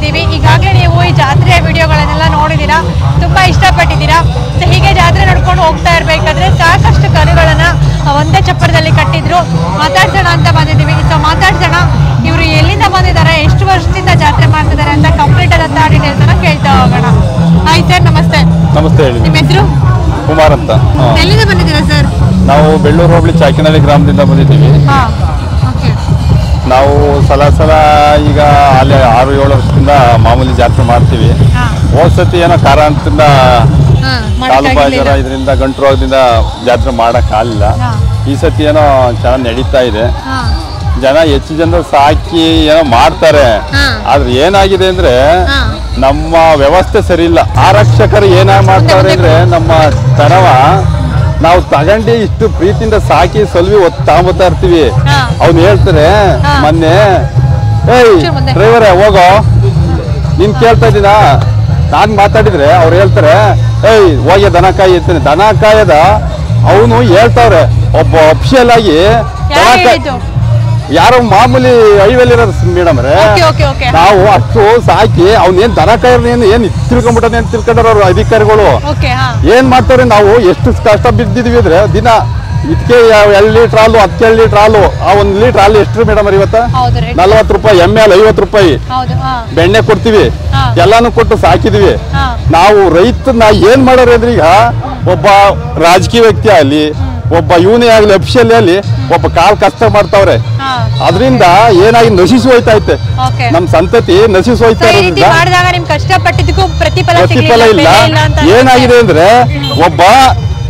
ಬಂದಿದ್ದೀವಿ. ಈಗಾಗಲೇ ನೀವು ಈ ಜಾತ್ರೆಯ ವಿಡಿಯೋಗಳನ್ನೆಲ್ಲ ನೋಡಿದ್ದೀರಾ, ತುಂಬಾ ಇಷ್ಟಪಟ್ಟಿದ್ದೀರಾ. ಸೊ ಹೀಗೆ ಜಾತ್ರೆ ನೋಡ್ಕೊಂಡು ಹೋಗ್ತಾ ಇರಬೇಕಾದ್ರೆ ಸಾಕಷ್ಟು ಕರುಗಳನ್ನ ಒಂದೇ ಚಪ್ಪರದಲ್ಲಿ ಕಟ್ಟಿದ್ರು. ಮಾತಾಡ್ಸೋಣ ಅಂತ ಬಂದಿದ್ದೀವಿ. ಸೊ ಮಾತಾಡ್ಸೋಣ, ಇವರು ಎಲ್ಲಿಂದ ಬಂದಿದ್ದಾರೆ, ಎಷ್ಟು ವರ್ಷದಿಂದ ಜಾತ್ರೆ ಮಾಡ್ತಿದ್ದಾರೆ ಅಂತ ಕಂಪ್ಲೀಟ್ ಆದಂತ ಡೀಟೇಲ್ಸ್ ಅನ್ನ ಕೇಳ್ತಾ ಹೋಗೋಣ. ಹಾಯ್ ಸರ್, ನಮಸ್ತೆ. ನಮಸ್ತೆ. ಹೇಳಿ. ನಿಮ್ಮ ಹೆಸರು? ಕುಮಾರ್ ಅಂತ. ಎಲ್ಲಿಂದ ಬಂದಿದ್ದೀರಾ ಸರ್? ನಾವು ಬೆಳ್ಳೂರು ಹೋಬಳಿ ಚಾಕಿನಹಳ್ಳಿ ಗ್ರಾಮದಿಂದ ಬಂದಿದ್ದೀವಿ. ನಾವು ಸಲ ಈಗ ಅಲ್ಲಿ 6-7 ವರ್ಷದಿಂದ ಮಾಮೂಲಿ ಜಾತ್ರೆ ಮಾಡ್ತೀವಿ. ಹೋದ್ ಸತಿ ಏನೋ ಕಾರಣದಿಂದ ಕಾಲು ಬಾಜರ ಇದರಿಂದ ಗಂಟು ರೋಗದಿಂದ ಜಾತ್ರೆ ಮಾಡೋಕ್ಕಾಗಲಿಲ್ಲ. ಈ ಸತಿ ಏನೋ ಚೆನ್ನಾಗಿ ನಡೀತಾ ಇದೆ. ಜನ ಹೆಚ್ಚು ಜನರು ಸಾಕಿ ಏನೋ ಮಾಡ್ತಾರೆ. ಆದ್ರೆ ಏನಾಗಿದೆ ಅಂದ್ರೆ ನಮ್ಮ ವ್ಯವಸ್ಥೆ ಸರಿ ಇಲ್ಲ. ಆರಕ್ಷಕರು ಏನಾಗಿ ಮಾಡ್ತಾರೆ ಅಂದ್ರೆ ನಮ್ಮ ತರವ ನಾವು ತಗೊಂಡು ಇಷ್ಟು ಪ್ರೀತಿಯಿಂದ ಸಾಕಿ ಸಲ್ವಿ ತಗೊಂಬತ್ತಾ ಇರ್ತೀವಿ. ಅವ್ನು ಹೇಳ್ತಾರೆ ಮೊನ್ನೆ, ಏಯ್ ಡ್ರೈವರೇ ಹೋಗೋ, ನೀನ್ ಕೇಳ್ತಾ ಇದ್ದೀನಾ? ನಾನ್ ಮಾತಾಡಿದ್ರೆ ಅವ್ರು ಹೇಳ್ತಾರೆ, ಏಯ್ ಹೋಗಿ ದನ ಕಾಯಿ ಇರ್ತೀನಿ. ದನ ಕಾಯದ ಅವನು ಹೇಳ್ತಾವ್ರೆ ಒಬ್ಬ ಅಫಿಷಿಯಲ್ ಆಗಿ ಯಾರೋ ಮಾಮೂಲಿ ಹೈವೇಲಿರೋ ಮೇಡಮ್ ರೇ, ನಾವು ಅಷ್ಟು ಸಾಕಿ ಅವ್ನೇನ್ ದನ ಕಾಯಿನ ಏನ್ ತಿಳ್ಕೊಂಡ್ಬಿಟ್ಟನೆ ಅಂತ ತಿಳ್ಕೊಂಡ್ರ ಅವ್ರು ಅಧಿಕಾರಿಗಳು. ಏನ್ ಮಾಡ್ತಾರೆ, ನಾವು ಎಷ್ಟು ಕಷ್ಟ ಬಿದ್ದಿದ್ವಿ ಅಂದ್ರೆ ದಿನ ಇದಕ್ಕೆ 2 ಲೀಟರ್ ಹಾಲು 10 ಲೀಟರ್ ಹಾಲು. ಆ 1 ಲೀಟರ್ ಹಾಲು ಎಷ್ಟು ಮೇಡಮ್ ಇವತ್ತ 40 ರೂಪಾಯಿ, ಎಮ್ಮೆ ಹಾಲು 50 ರೂಪಾಯಿ, ಬೆಣ್ಣೆ ಕೊಡ್ತೀವಿ, ಎಲ್ಲಾನು ಕೊಟ್ಟು ಸಾಕಿದ್ವಿ. ನಾವು ರೈತನ ಏನ್ ಮಾಡೋರು ಅಂದ್ರೆ ಈಗ ಒಬ್ಬ ರಾಜಕೀಯ ವ್ಯಕ್ತಿ ಆಗಲಿ, ಒಬ್ಬ ಇವನೇ ಆಗಲಿ, ಅಫಿಷಿಯಲ್ ಆಗಲಿ, ಒಬ್ಬ ಕಾಲ್ ಕಷ್ಟ ಮಾಡ್ತಾವ್ರೆ. ಅದರಿಂದ ಏನಾಗಿ ನಶಿಸಿ ಹೋಯ್ತಾ ಐತೆ, ನಮ್ ಸಂತತಿ ನಶಿಸಿ ಹೋಯ್ತಾ ಇರೋದ್ರಿಂದ ಪ್ರತಿಫಲ ಇಲ್ಲ. ಏನಾಗಿದೆ ಅಂದ್ರೆ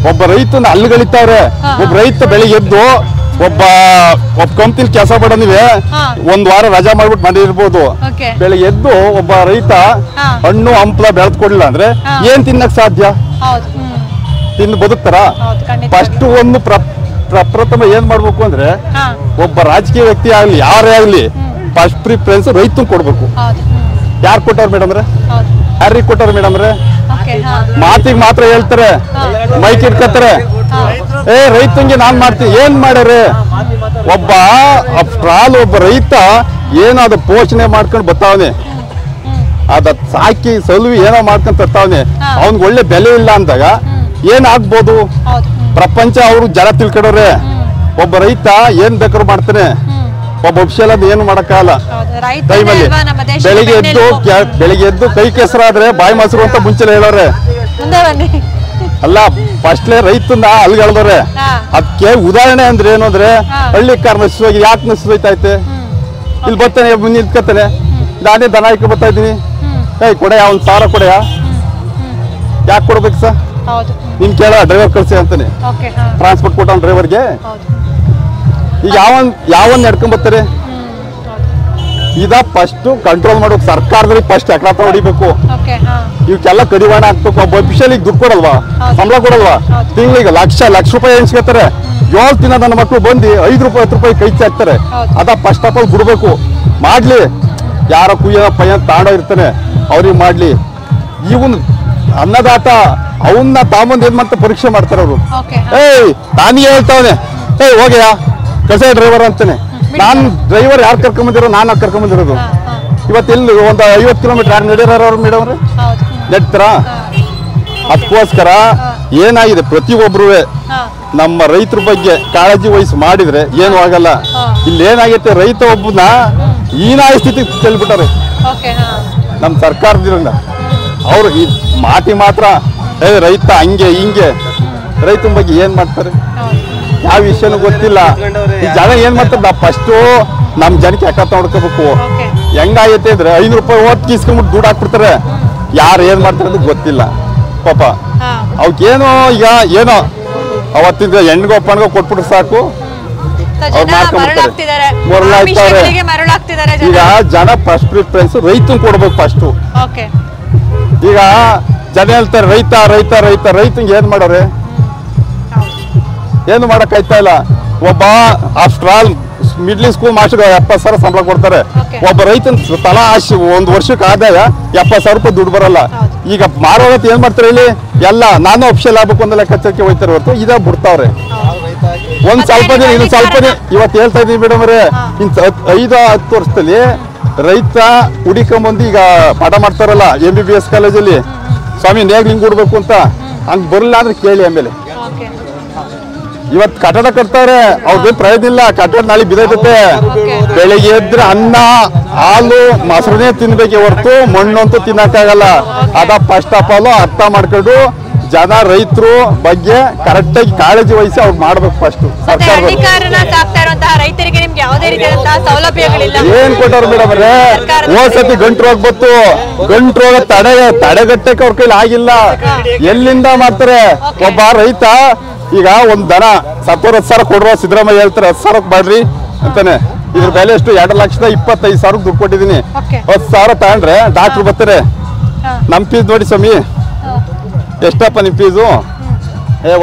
ಒಬ್ಬ ರೈತನ ಅಲ್ಲುಗಳಿತಾವ್ರೆ. ಒಬ್ಬ ರೈತ ಬೆಳಿಗ್ಗೆ ಎದ್ದು ಒಬ್ಬ ಕಂಪ್ನಿಲಿ ಕೆಲಸ ಮಾಡೋನಿವೆ 1 ವಾರ ರಜಾ ಮಾಡ್ಬಿಟ್ಟು ಮನೆ ಇರ್ಬೋದು. ಬೆಳಿಗ್ಗೆ ಎದ್ದು ಒಬ್ಬ ರೈತ ಹಣ್ಣು ಹಂಪಲ ಬೆಳೆದ್ ಕೊಡ್ಲಿಲ್ಲ ಅಂದ್ರೆ ಏನ್ ತಿನ್ನಕ್ ಸಾಧ್ಯ? ತಿಂದು ಬದುಕ್ತಾರ? ಫಸ್ಟ್ ಒಂದು ಪ್ರಪ್ರಥಮ ಏನ್ ಮಾಡ್ಬೇಕು ಅಂದ್ರೆ ಒಬ್ಬ ರಾಜಕೀಯ ವ್ಯಕ್ತಿ ಆಗ್ಲಿ ಯಾರೇ ಆಗ್ಲಿ ಫಸ್ಟ್ ಪ್ರಿಫರೆನ್ಸ್ ರೈತನ್ ಕೊಡ್ಬೇಕು. ಯಾರು ಕೊಟ್ಟಾರ ಮೇಡಮ್ ರೇ? ಯಾರಿಗೆ ಕೊಟ್ಟಾರ ಮೇಡಮ್ ರೇ? ಮಾತಿಗೆ ಮಾತ್ರ ಹೇಳ್ತಾರೆ, ಮೈಕ್ ಇಟ್ಕೊತಾರೆ, ರೈತಂಗೆ ನಾನ್ ಮಾಡ್ತೀನಿ. ಏನ್ ಮಾಡ್ಯಾರೆ? ಒಬ್ಬ ರೈತ ಏನೋ ಅದ ಪೋಷಣೆ ಮಾಡ್ಕೊಂಡು ಬರ್ತಾವನೆ, ಅದ ಸಾಕಿ ಸಲುವಿ ಏನೋ ಮಾಡ್ಕೊಂಡ್ ತರ್ತಾವನೆ. ಅವ್ನ್ಗೆ ಒಳ್ಳೆ ಬೆಲೆ ಇಲ್ಲ ಅಂದಾಗ ಏನಾಗ್ಬೋದು? ಪ್ರಪಂಚ ಅವರು ಜನ ತಿಳ್ಕೊಂಡವ್ರೆ. ಒಬ್ಬ ರೈತ ಏನ್ ಬೇಕಾದ್ರು ಮಾಡ್ತಾನೆ, ಒಬ್ಬ ಅಫಿಷಿಯಲ್ ಅದು ಏನು ಮಾಡಕ್ಕಾಗಲ್ಲ. ಟೈಮಲ್ಲಿ ಬೆಳಿಗ್ಗೆ ಎದ್ದು ಕೈ ಕೆಸರಾದ್ರೆ ಬಾಯಿ ಮೊಸರು ಅಂತ ಮುಂಚೆ ಹೇಳೋರೆ ಅಲ್ಲ. ಫಸ್ಟ್ಲೇ ರೈತನ ಅಲ್ಗಳ್ದವ್ರೆ. ಅದಕ್ಕೆ ಉದಾಹರಣೆ ಅಂದ್ರೆ ಏನು ಅಂದ್ರೆ ಹಳ್ಳಿ ಕಾರ್ ನಶಿಸೋಗಿ ಯಾಕೆ ನಶಿಸೋಯ್ತೈತೆ? ಇಲ್ಲಿ ಬರ್ತಾನೆ, ನಿಂತ್ಕೊತಾನೆ, ನಾನೇ ದನ ಇಕ್ಕ ಬರ್ತಾ ಇದ್ದೀನಿ, ಏಯ್ ಕೊಡೆಯ 1,000 ಕೊಡೆಯ, ಯಾಕೆ ಕೊಡ್ಬೇಕು ಸರ್? ನಿನ್ ಕೇಳ ಡ್ರೈವರ್ ಕಳ್ಸಿ ಅಂತಾನೆ, ಟ್ರಾನ್ಸ್ಪೋರ್ಟ್ ಕೊಟ್ಟ ಡ್ರೈವರ್ಗೆ. ಈಗ ಯಾವನ್ ನಡ್ಕೊಂಡ್ ಬರ್ತಾರೆ? ಇದ ಫಸ್ಟ್ ಕಂಟ್ರೋಲ್ ಮಾಡ್ಬೇಕು. ಸರ್ಕಾರದಲ್ಲಿ ಫಸ್ಟ್ ಎಕರಾತ ಹೊಡಿಬೇಕು. ಇವಕ್ಕೆಲ್ಲ ಕಡಿವಾಣ ಹಾಕ್ಬೇಕು. ಒಬ್ಬ ಅಫಿಷಿಯಲ್ ದುಡ್ಡು ಕೊಡಲ್ವಾ, ಸಂಬಳ ಕೊಡಲ್ವಾ? ತಿಂಗಳಿಗೆ ಲಕ್ಷ ರೂಪಾಯಿ ಎಣಿಸ್ಕೊತಾರೆ. 7 ದಿನ ನನ್ನ ಮಕ್ಕಳು ಬಂದು 5 ರೂಪಾಯಿ 10 ರೂಪಾಯಿ ಕೈ ಹಾಕ್ತಾರೆ. ಅದ ಫಸ್ಟ್ ಆಫ್ ಆಲ್ ಬಿಡ್ಬೇಕು. ಮಾಡ್ಲಿ, ಯಾರ ಕುಯ್ಯ ಪಯ್ಯ ತಾಂಡೋ ಇರ್ತಾನೆ ಅವ್ರಿಗೆ ಮಾಡ್ಲಿ. ಇವನ್ ಅನ್ನದಾತ ಅವನ್ನ ತಾಮಂದ್ ಏನ್ ಮಾಡ್ತಾ ಪರೀಕ್ಷೆ ಮಾಡ್ತಾರೆ ಅವರು. ಏಯ್ ತಾನಿಗೆ ಹೇಳ್ತಾವನೆ, ಏಯ್ ಹೋಗ್ಯಾ ಕಳ್ಸ ಡ್ರೈವರ್ ಅಂತಾನೆ. ನಾನ್ ಡ್ರೈವರ್ ಯಾರು ಕರ್ಕೊಂಬಂದಿರೋ? ನಾನು ಕರ್ಕೊಂಬಂದಿರೋದು. ಇವತ್ತೆಲ್ಲಿ ಒಂದು 50 ಕಿಲೋಮೀಟರ್ ಯಾರು ನಡೆಯೋರು ಮೇಡಮ್ ಅವ್ರೆ? ನಡ್ತಾರ? ಅದಕ್ಕೋಸ್ಕರ ಏನಾಗಿದೆ, ಪ್ರತಿಯೊಬ್ರು ನಮ್ಮ ರೈತರ ಬಗ್ಗೆ ಕಾಳಜಿ ವಹಿಸಿ ಮಾಡಿದ್ರೆ ಏನು ಆಗಲ್ಲ. ಇಲ್ಲಿ ಏನಾಗೈತೆ, ರೈತ ಒಬ್ಬನ ಹೀನಾಯ ಸ್ಥಿತಿ ತೆಲ್ಬಿಟ್ಟಾರೆ ನಮ್ ಸರ್ಕಾರದಿಂದ. ಅವ್ರು ಈ ಮಾತಿ ಮಾತ್ರ ರೈತ ಹಂಗೆ ಹಿಂಗೆ, ರೈತನ ಬಗ್ಗೆ ಏನ್ ಮಾಡ್ತಾರೆ ಯಾವ ವಿಷಯನೂ ಗೊತ್ತಿಲ್ಲ. ಈ ಜನ ಏನ್ ಮಾಡ್ತಾರೆ, ನಾವು ಫಸ್ಟು ನಮ್ ಜನಕ್ಕೆ ಎಕತ್ತ ನೋಡ್ಕೋಬೇಕು. ಹೆಂಗಾಗೈತೆ ಅಂದ್ರೆ 5 ರೂಪಾಯಿ ಓಟ್ ಕೀಸ್ಕೊಂಡ್ಬಿಟ್ಟು ದುಡ್ಡು ಹಾಕ್ಬಿಡ್ತಾರೆ. ಯಾರು ಏನ್ ಮಾಡ್ತಾರೆ ಅಂತ ಗೊತ್ತಿಲ್ಲ ಪಾಪ. ಅವಕ್ಕೇನೋ ಈಗ ಏನೋ ಅವತ್ತಿಂದ ಹೆಣ್ಗೋ ಪಣ್ಗೋ ಕೊಟ್ಬಿಟ್ರೆ ಸಾಕು, ಅವ್ರು ಮಾಡ್ಕೊಂಡ್ಬಿಡ್ತಾರೆ, ಮರಳಾಗ್ತಾರೆ. ಈಗ ಜನ ಫಸ್ಟ್ ಪ್ರಿಫರೆನ್ಸ್ ರೈತನ್ ಕೊಡ್ಬೇಕು ಫಸ್ಟು. ಈಗ ಜನ ಹೇಳ್ತಾರೆ ರೈತ ರೈತ ರೈತ, ರೈತಂಗೆ ಏನ್ ಮಾಡೋರೆ? ಏನು ಮಾಡಕ್ ಆಯ್ತಾ ಇಲ್ಲ. ಒಬ್ಬ after all middle school master 70,000 ಸಂಬಳ ಕೊಡ್ತಾರೆ. ಒಬ್ಬ ರೈತನ ತಲಾ ಆಶೆ 1 ವರ್ಷಕ್ಕೆ ಆದಾಯ 70,000 ರೂಪಾಯಿ ದುಡ್ಡು ಬರಲ್ಲ. ಈಗ ಮಾರೋಗತ್ತೆ ಏನ್ ಮಾಡ್ತಾರೆ ಹೇಳಿ? ಎಲ್ಲ ನಾನು ಅಫಿಷಿಯಲ್ ಆಗ್ಬೇಕು ಅಂತ ಲೆಕ್ಕಾಚಾರಕ್ಕೆ ಹೋಯ್ತಾರೆ ಹೊರತು ಇದ ಬಿಡ್ತಾವ್ರೆ. ಒಂದ್ ಸ್ವಲ್ಪ ದಿನ, ಇನ್ನು ಸ್ವಲ್ಪ ದಿನ. ಇವತ್ತು ಹೇಳ್ತಾ ಇದೀವಿ ಮೇಡಮ್ ಅವರೇ, 5-10 ವರ್ಷದಲ್ಲಿ ರೈತ ಹುಡಿಕೊಂಬಂದು ಈಗ ಪಾಠ ಮಾಡ್ತಾರಲ್ಲ MBBS ಕಾಲೇಜಲ್ಲಿ, ಸ್ವಾಮಿ ನೇಗ್ ಹಿಂಗ್ ಉಡ್ಬೇಕು ಅಂತ, ಹಂಗ್ ಬರಲ್ಲ ಅಂದ್ರೆ ಕೇಳಿ. ಆಮೇಲೆ ಓಕೆ ಇವತ್ತು ಕಟ್ಟಡ ಕಟ್ತಾರೆ, ಅವ್ರದ್ದು ಪ್ರಯೋಜನ ಇಲ್ಲ, ಕಟ್ಟಡ ನಾಳೆ ಬಿದ್ದೈತೆ. ಬೆಳಿಗ್ಗೆ ಎದ್ರೆ ಅನ್ನ ಹಾಲು ಮೊಸರನ್ನೇ ತಿನ್ಬೇಕೆ ಹೊರತು ಮಣ್ಣು ಅಂತೂ ತಿನ್ನಕ್ಕಾಗಲ್ಲ. ಅದ ಫಸ್ಟ್ ಆಫ್ ಆಲ್ ಅರ್ಥ ಮಾಡ್ಕೊಂಡು ಜನ ರೈತರು ಬಗ್ಗೆ ಕರೆಕ್ಟಾಗಿ ಕಾಳಜಿ ವಹಿಸಿ ಅವ್ರು ಮಾಡ್ಬೇಕು. ಫಸ್ಟ್ ಮತ್ತೆ ಹಳ್ಳಿಕಾರನ ಸಾಕ್ತಾ ಇರುವಂತಹ ರೈತರಿಗೆ ನಿಮ್ಗೆ ಯಾವುದೇ ರೀತಿಯಾದಂತಹ ಸೌಲಭ್ಯಗಳಿಲ್ಲ. ಏನ್ ಕೊಟ್ಟವ್ರು ಮೇಡಮ್ ಅವ್ರೆ? ಹೋದ್ಸತಿ ಗಂಟು ರೋಗ ಬತ್ತು, ಗಂಟು ರೋಗ ತಡೆಗಟ್ಟಕ್ಕೆ ಅವ್ರ ಕೈಲಿ ಆಗಿಲ್ಲ. ಎಲ್ಲಿಂದ ಮಾಡ್ತಾರೆ? ಒಬ್ಬ ರೈತ ಈಗ ಒಂದ್ ದನ 10,000 ಕೊಡುವ ಸಿದ್ದರಾಮಯ್ಯ ಹೇಳ್ತಾರೆ 10,000 ಮಾಡ್ರಿ ಅಂತಾನೆ. ಇದ್ರ ಬೆಲೆ ಎಷ್ಟು? 2,25,000 ದುಡ್ಡು ಕೊಟ್ಟಿದ್ದೀನಿ. 10,000 ತಗೊಂಡ್ರೆ ಡಾಕ್ಟ್ರು ಬರ್ತಾರೆ, ನಮ್ ಫೀಸ್ ನೋಡಿ ಸ್ವಾಮಿ ಎಷ್ಟಪ್ಪ ನಿಮ್ ಫೀಸು?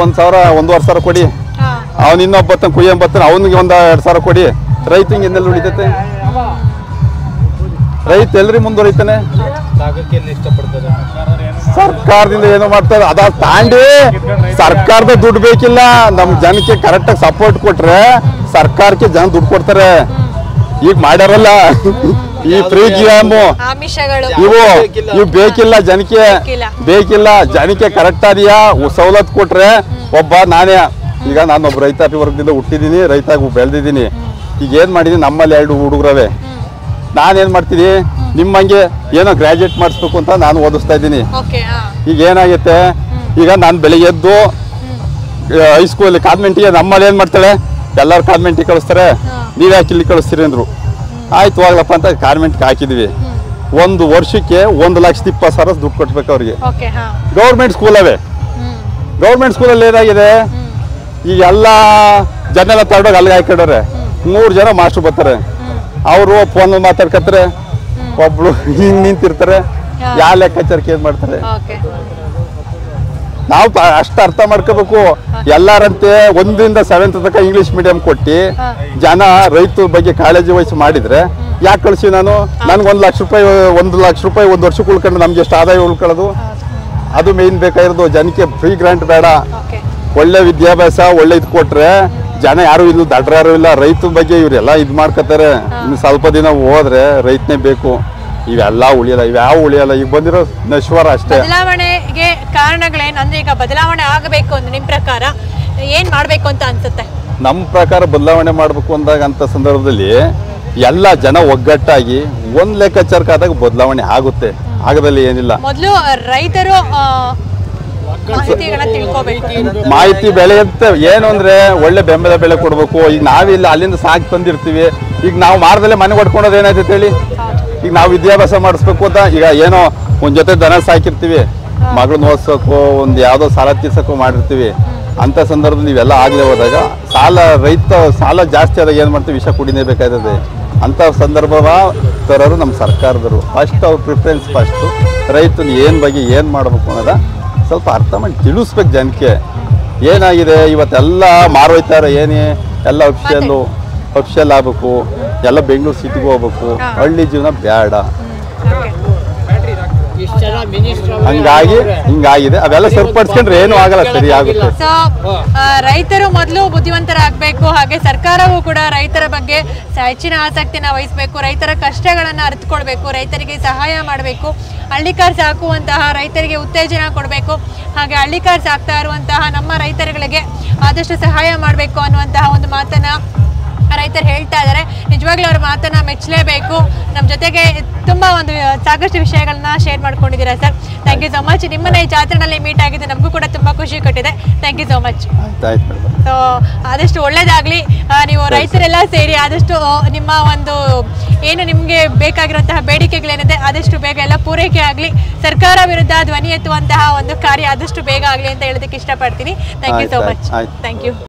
1,000 1,500 ಕೊಡಿ. ಅವ್ನು ಇನ್ನೊಬ್ಬ ಕುಯ್ಯಂಬತ್ತಾನೆ, ಅವನಿಗೆ 2,000 ಕೊಡಿ. ರೈತ ಹಿಂಗೆ ಇನ್ನೆಲ್ಲ ಉಳಿತೈತೆ? ರೈತ ಎಲ್ರಿ ಮುಂದುವರಿತಾನೆ? ಸರ್ಕಾರದಿಂದ ಏನೋ ಮಾಡ್ತಾರೆ, ಅದ ತಾಂಡಿ ಸರ್ಕಾರದ ದುಡ್ಡು ಬೇಕಿಲ್ಲ. ನಮ್ ಜನಕ್ಕೆ ಕರೆಕ್ಟಾಗಿ ಸಪೋರ್ಟ್ ಕೊಟ್ರೆ ಸರ್ಕಾರಕ್ಕೆ ಜನ ದುಡ್ಡು ಕೊಡ್ತಾರೆ. ಈಗ ಮಾಡ್ಯಾರಲ್ಲ ಈ ಫ್ರೀ ಗಿಯಾಮು ಇವು ಬೇಕಿಲ್ಲ ಜನಕ್ಕೆ, ಬೇಕಿಲ್ಲ ಜನಕ್ಕೆ. ಕರೆಕ್ಟ್ ಅದೆಯಾ ಸವಲತ್ತು ಕೊಟ್ರೆ ಒಬ್ಬ ನಾನೇ ಈಗ ನಾನೊಬ್ಬ ರೈತಾಪಿ ವರ್ಗದಿಂದ ಹುಟ್ಟಿದೀನಿ, ರೈತಾಗಿ ಬೆಳೆದಿದ್ದೀನಿ. ಈಗ ಏನ್ ಮಾಡಿದೀನಿ, ನಮ್ಮಲ್ಲಿ 2 ಹುಡುಗರವೆ. ನಾನೇನ್ ಮಾಡ್ತೀನಿ, ನಿಮ್ಮಂಗೆ ಏನೋ ಗ್ರಾಜುಯೇಟ್ ಮಾಡಿಸ್ಬೇಕು ಅಂತ ನಾನು ಓದಿಸ್ತಾ ಇದ್ದೀನಿ. ಈಗ ಏನಾಗೈತೆ, ಈಗ ನಾನು ಬೆಳಿಗ್ಗೆ ಎದ್ದು ಹೈಸ್ಕೂಲ್ ಕಾನ್ವೆಂಟಿಗೆ ನಮ್ಮಲ್ಲಿ ಏನ್ ಮಾಡ್ತಾಳೆ, ಎಲ್ಲರೂ ಕಾನ್ವೆಂಟಿಗೆ ಕಳಿಸ್ತಾರೆ, ನೀವ್ ಯಾಕೆ ಇಲ್ಲಿ ಕಳಿಸ್ತೀರಿ ಅಂದ್ರು. ಆಯ್ತು ಹೋಗ್ಲಪ್ಪ ಅಂತ ಕಾನ್ವೆಂಟ್ಗೆ ಹಾಕಿದ್ವಿ. ಒಂದು ವರ್ಷಕ್ಕೆ 1,20,000 ದುಡ್ಡು ಕೊಟ್ಬೇಕು ಅವ್ರಿಗೆ. ಗೌರ್ಮೆಂಟ್ ಸ್ಕೂಲ್ ಅವೇ. ಗೌರ್ಮೆಂಟ್ ಸ್ಕೂಲಲ್ಲಿ ಏನಾಗಿದೆ, ಈಗ ಎಲ್ಲ ಜನ ಎಲ್ಲ ತಗೊಂಡೋಗಿ ಅಲ್ಲಿಗೆ ಹಾಕಿಡೋರೆ. 3 ಜನ ಮಾಸ್ಟರ್ ಬರ್ತಾರೆ, ಅವರು ಫೋನ್ ಮಾತಾಡ್ಕತ್ತಾರೆ, ಒಬ್ಳು ಹಿಂಗ್ ನಿಂತಿರ್ತಾರೆ. ಯಾವ ಲೆಕ್ಕಾಚಾರಕ್ಕೆ ಏನ್ ಮಾಡ್ತಾರೆ? ನಾವು ಅಷ್ಟು ಅರ್ಥ ಮಾಡ್ಕೋಬೇಕು. ಎಲ್ಲಾರಂತೆ 1ರಿಂದ 7th ತನಕ ಇಂಗ್ಲಿಷ್ ಮೀಡಿಯಂ ಕೊಟ್ಟು ಜನ ರೈತರ ಬಗ್ಗೆ ಕಾಳಜಿ ವಹಿಸಿ ಮಾಡಿದ್ರೆ ಯಾಕೆ ಕಳಿಸಿ ನಾನು? ನನ್ಗೆ 1 ಲಕ್ಷ ರೂಪಾಯಿ 1 ಲಕ್ಷ ರೂಪಾಯಿ ಒಂದು ವರ್ಷಕ್ಕೆ ಉಳ್ಕೊಂಡು ನಮ್ಗೆ ಎಷ್ಟು ಆದಾಯ ಉಳ್ಕೊಳ್ಳೋದು? ಅದು ಮೇನ್ ಬೇಕಾಗಿರೋದು. ಜನಕ್ಕೆ ಫ್ರೀ ಗ್ರಾಂಟ್ ಬೇಡ, ಒಳ್ಳೆ ವಿದ್ಯಾಭ್ಯಾಸ ಒಳ್ಳೆ ಇದು ಕೊಟ್ರೆ ಜನ ಯಾರು ಇಲ್ಲ, ದಡ್ರ ಯಾರು ಇಲ್ಲ. ರೈತರ ಬಗ್ಗೆ ಇವರೆಲ್ಲ ಇದು ಮಾಡ್ಕೋತಾರೆ. ಇನ್ನು ಸ್ವಲ್ಪ ದಿನ ಹೋದ್ರೆ ರೈತನೇ ಬೇಕು. ಇವೆಲ್ಲ ಉಳಿಯಲ್ಲ, ಇವ್ಯಾವ ಉಳಿಯಲ್ಲ. ಈಗ ಬಂದಿರೋ ನಶ್ವರ ಅಷ್ಟೇ. ಬದಲಾವಣೆಗೆ ಕಾರಣಗಳೇನು ಅಂದ್ರೆ, ಈಗ ಬದಲಾವಣೆ ಆಗಬೇಕು ಅಂದ್ರೆ ನಿಮ್ ಪ್ರಕಾರ ಏನ್ ಮಾಡ್ಬೇಕು ಅಂತ ಅನ್ಸುತ್ತೆ? ನಮ್ಮ ಪ್ರಕಾರ ಬದಲಾವಣೆ ಮಾಡ್ಬೇಕು ಅಂದಾಗ ಅಂತ ಸಂದರ್ಭದಲ್ಲಿ ಎಲ್ಲ ಜನ ಒಗ್ಗಟ್ಟಾಗಿ ಒಂದ್ ಲೆಕ್ಕಾಚಾರಕ್ಕಾದಾಗ ಬದಲಾವಣೆ ಆಗುತ್ತೆ. ಆಗದಲ್ಲಿ ಏನಿಲ್ಲ. ಮೊದಲು ರೈತರು ಮಾಹಿತಿ ಬೆಳೆ ಏನು ಅಂದ್ರೆ ಒಳ್ಳೆ ಬೆಂಬಲ ಬೆಲೆ ಕೊಡ್ಬೇಕು. ಈಗ ನಾವಿಲ್ಲ ಅಲ್ಲಿಂದ ಸಾಕಿ ತಂದಿರ್ತೀವಿ. ಈಗ ನಾವು ಮಾರದಲ್ಲೇ ಮನೆ ಕೊಡ್ಕೊಳೋದು ಏನಾಯ್ತೈತೆ ಹೇಳಿ? ಈಗ ನಾವು ವಿದ್ಯಾಭ್ಯಾಸ ಮಾಡಿಸ್ಬೇಕು ಅಂತ ಈಗ ಏನೋ ಒಂದ್ ಜೊತೆ ದನ ಸಾಕಿರ್ತೀವಿ, ಮಗಳನ್ನ ಓದಿಸೋಕೋ ಒಂದು ಯಾವ್ದೋ ಸಾಲ ತೀರ್ಸೋಕೋ ಮಾಡಿರ್ತೀವಿ. ಅಂತ ಸಂದರ್ಭದಲ್ಲಿ ಇವೆಲ್ಲ ಆಗ್ಲೇ ಹೋದಾಗ ರೈತ ಸಾಲ ಜಾಸ್ತಿ ಆದಾಗ ಏನ್ ಮಾಡ್ತೀವಿ, ವಿಷ ಕುಡಿನೇ ಬೇಕಾಗ್ತದೆ. ಅಂತ ಸಂದರ್ಭ ತರೋರು ನಮ್ಮ ಸರ್ಕಾರದವರು. ಫಸ್ಟ್ ಅವ್ರ ಪ್ರಿಫರೆನ್ಸ್ ಫಸ್ಟು ರೈತನ ಏನ್ ಬಗ್ಗೆ ಏನ್ ಮಾಡ್ಬೇಕು ಅನ್ನೋದ ಸ್ವಲ್ಪ ಅರ್ಥ ಮಾಡಿ ತಿಳಿಸ್ಬೇಕು ಜನಕ್ಕೆ. ಏನಾಗಿದೆ ಇವತ್ತೆಲ್ಲ ಮಾರೋಯ್ತಾರೆ, ಏನೇ ಎಲ್ಲ ಅಫಿಷಿಯಲ್ ಆಗ್ಬೇಕು, ಎಲ್ಲ ಬೆಂಗಳೂರು ಸಿಟಿಗೆ ಹೋಗ್ಬೇಕು, ಹಳ್ಳಿ ಜೀವನ ಬೇಡ. ಹಿಂಗಾಗಿದೆ. ಅವೆಲ್ಲ ಸರಿಪಡಿಸ್ಕೊಂಡ್ರೆ ಏನು ಆಗಲ್ಲ, ಸರಿ ಆಗುತ್ತೆ. ರೈತರು ಮೊದಲು ಬುದ್ಧಿವಂತರಾಗಬೇಕು, ಹಾಗೆ ಸರ್ಕಾರವೂ ಕೂಡ ರೈತರ ಬಗ್ಗೆ ಹೆಚ್ಚಿನ ಆಸಕ್ತಿನ ವಹಿಸಬೇಕು, ರೈತರ ಕಷ್ಟಗಳನ್ನ ಅರಿತುಕೊಳ್ಬೇಕು, ರೈತರಿಗೆ ಸಹಾಯ ಮಾಡಬೇಕು, ಹಳ್ಳಿಕಾರ್ ಸಾಕುವಂತಹ ರೈತರಿಗೆ ಉತ್ತೇಜನ ಕೊಡಬೇಕು, ಹಾಗೆ ಹಳ್ಳಿಕಾರ್ ಸಾಕ್ತಾ ಇರುವಂತಹ ನಮ್ಮ ರೈತರುಗಳಿಗೆ ಆದಷ್ಟು ಸಹಾಯ ಮಾಡಬೇಕು ಅನ್ನುವಂತಹ ಒಂದು ಮಾತನ್ನ ರೈತರು ಹೇಳ್ತಾ ಇದ್ದಾರೆ. ನಿಜವಾಗ್ಲೂ ಅವ್ರ ಮಾತನ್ನ ಮೆಚ್ಚಲೇಬೇಕು. ನಮ್ಮ ಜೊತೆಗೆ ತುಂಬಾ ಸಾಕಷ್ಟು ವಿಷಯಗಳನ್ನ ಶೇರ್ ಮಾಡ್ಕೊಂಡಿದ್ದೀರಾ sir. Thank you so much. ನಿಮ್ಮನ್ನ ಈ ಜಾತ್ರೆನಲ್ಲಿ ಮೀಟ್ ಆಗಿದ್ದು ನಮಗೂ ಕೂಡ ತುಂಬಾ ಖುಷಿ ಕೊಟ್ಟಿದೆ. Thank you so much. So ಆದಷ್ಟು ಒಳ್ಳೇದಾಗ್ಲಿ. ನೀವು ರೈತರೆಲ್ಲ ಸೇರಿ ಆದಷ್ಟು ನಿಮ್ಮ ಏನು ನಿಮ್ಗೆ ಬೇಕಾಗಿರುವಂತಹ ಬೇಡಿಕೆಗಳೇನಿದೆ ಆದಷ್ಟು ಬೇಗ ಎಲ್ಲ ಪೂರೈಕೆ ಆಗಲಿ. ಸರ್ಕಾರ ವಿರುದ್ಧ ಧ್ವನಿ ಎತ್ತುವಂತಹ ಒಂದು ಕಾರ್ಯ ಆದಷ್ಟು ಬೇಗ ಆಗಲಿ ಅಂತ ಹೇಳೋದಕ್ಕೆ ಇಷ್ಟಪಡ್ತೀನಿ. Thank you so much. Thank you.